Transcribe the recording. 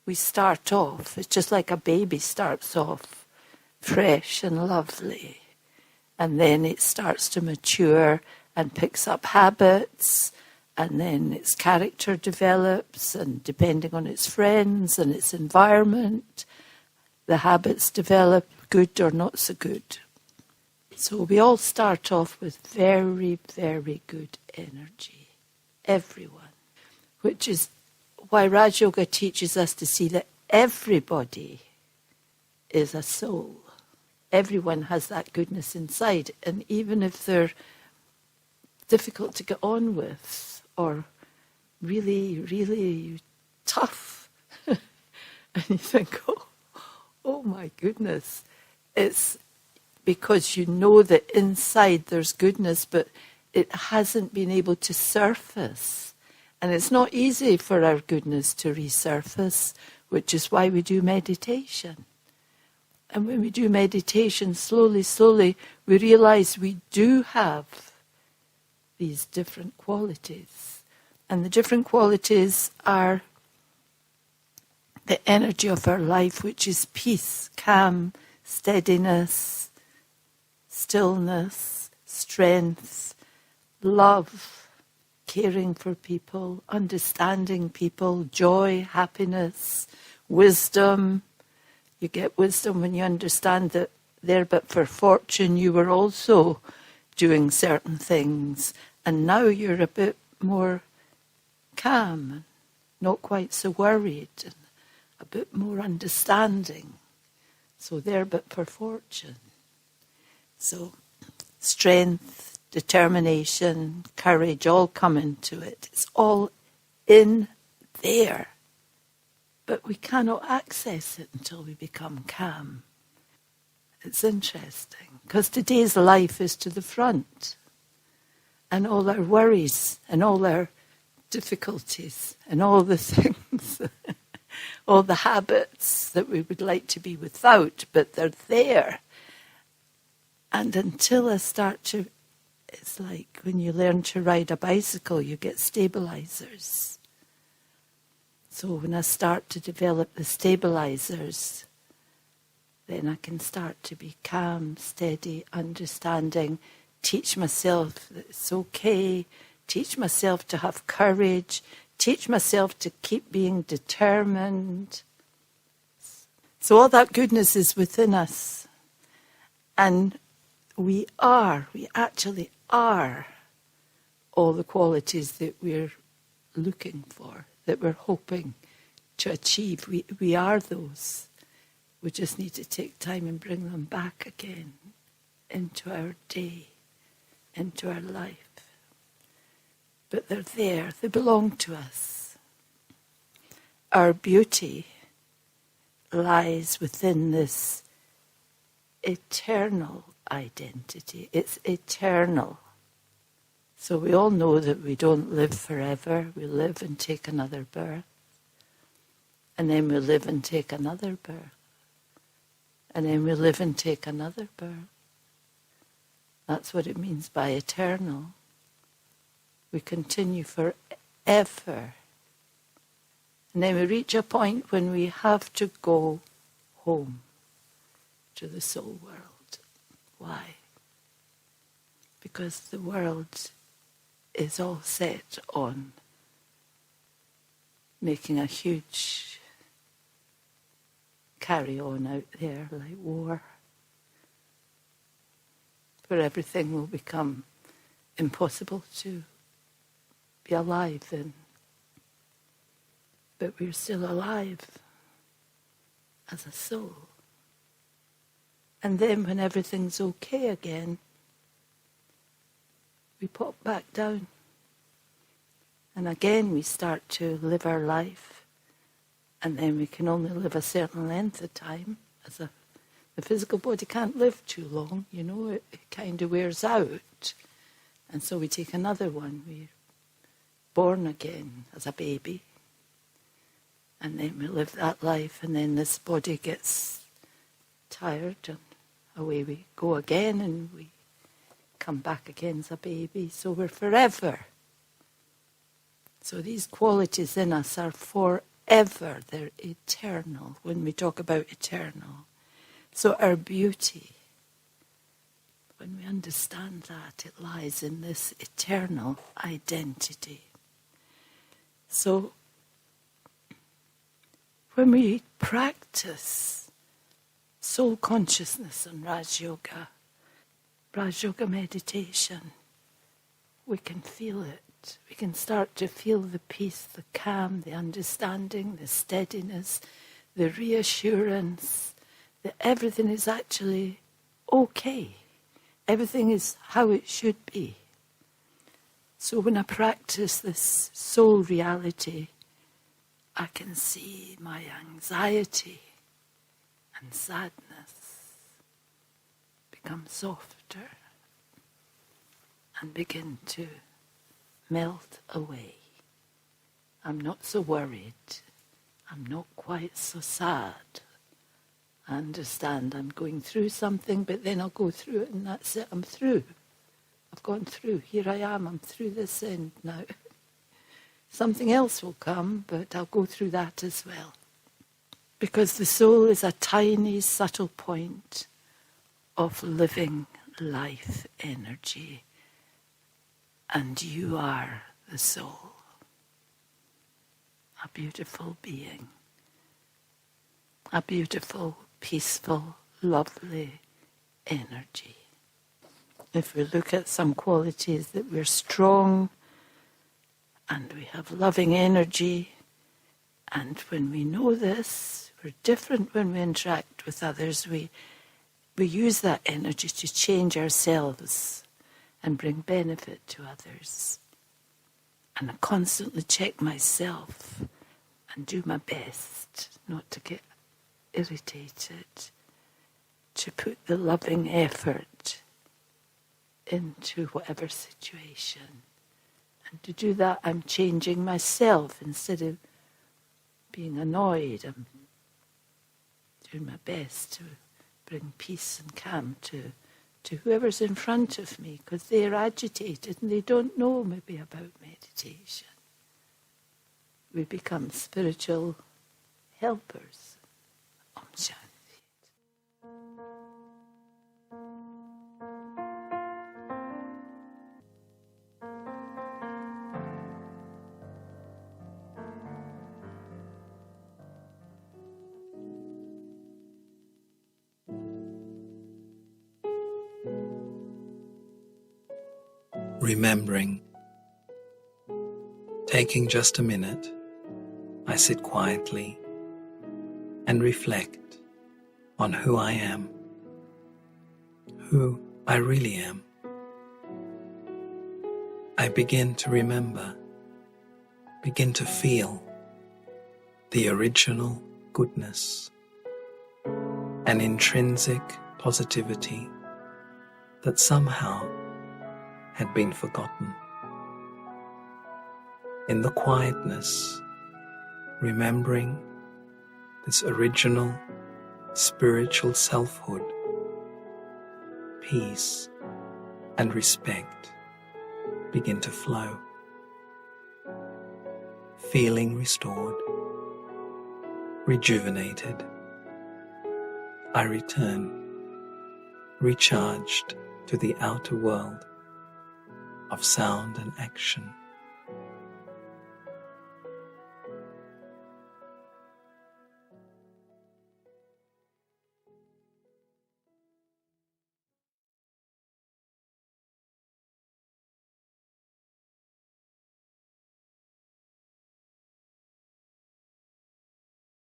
we start off, it's just like a baby starts off fresh and lovely. And then it starts to mature and picks up habits, and then its character develops, and depending on its friends and its environment, the habits develop, good or not so good. So we all start off with very, very good energy, everyone, which is why Raj Yoga teaches us to see that everybody is a soul. Everyone has that goodness inside, and even if they're difficult to get on with or really, really tough, and you think, oh my goodness, it's because you know that inside there's goodness, but it hasn't been able to surface. And it's not easy for our goodness to resurface, which is why we do meditation. And when we do meditation, slowly, slowly, we realize we do have these different qualities. And the different qualities are the energy of our life, which is peace, calm, steadiness, stillness, strength, love, caring for people, understanding people, joy, happiness, wisdom. You get wisdom when you understand that there but for fortune you were also doing certain things, and now you're a bit more calm and not quite so worried and a bit more understanding. So there but for fortune. So strength, determination, courage all come into it. It's all in there. But we cannot access it until we become calm. It's interesting, because today's life is to the front. And all our worries and all our difficulties and all the things, all the habits that we would like to be without, but they're there. And until I start to, it's like when you learn to ride a bicycle, you get stabilizers. So when I start to develop the stabilizers, then I can start to be calm, steady, understanding, teach myself that it's okay, teach myself to have courage, teach myself to keep being determined. So all that goodness is within us. And we actually are all the qualities that we're looking for, that we're hoping to achieve. We are those. We just need to take time and bring them back again into our day, into our life. But they're there, they belong to us. Our beauty lies within this eternal identity. It's eternal. So we all know that we don't live forever. We live and take another birth. And then we live and take another birth. And then we live and take another birth. That's what it means by eternal. We continue forever. And then we reach a point when we have to go home to the soul world. Why? Because the world is all set on making a huge carry-on out there, like war, where everything will become impossible to be alive in. But we're still alive as a soul. And then when everything's okay again, we pop back down. And again we start to live our life. And then we can only live a certain length of time. The physical body can't live too long, it kind of wears out. And so we take another one. We're born again as a baby. And then we live that life, and then this body gets tired, and away we go again, and we come back again as a baby. So we're forever. So these qualities in us are forever. forever. They're eternal when we talk about eternal. So our beauty, when we understand that, it lies in this eternal identity. So when we practice soul consciousness and Raj Yoga meditation, we can feel it. We can start to feel the peace, the calm, the understanding, the steadiness, the reassurance that everything is actually okay. Everything is how it should be. So when I practice this soul reality, I can see my anxiety and sadness become softer and begin to melt away. I'm not so worried. I'm not quite so sad. I understand I'm going through something, but then I'll go through it and that's it. I'm through. I've gone through. Here I am. I'm through this end now. Something else will come, but I'll go through that as well. Because the soul is a tiny, subtle point of living life energy. And you are the soul. A beautiful being. A beautiful, peaceful, lovely energy. If we look at some qualities, that we're strong and we have loving energy, and when we know this, we're different when we interact with others. We use that energy to change ourselves and bring benefit to others. And I constantly check myself and do my best not to get irritated, to put the loving effort into whatever situation. And to do that, I'm changing myself. Instead of being annoyed, I'm doing my best to bring peace and calm to whoever's in front of me, because they're agitated and they don't know maybe about meditation. We become spiritual helpers. Om Shanti. Remembering. Taking just a minute, I sit quietly and reflect on who I am, who I really am. I begin to remember, begin to feel the original goodness, an intrinsic positivity that somehow had been forgotten. In the quietness, remembering this original spiritual selfhood, peace and respect begin to flow. Feeling restored, rejuvenated, I return, recharged to the outer world of sound and action.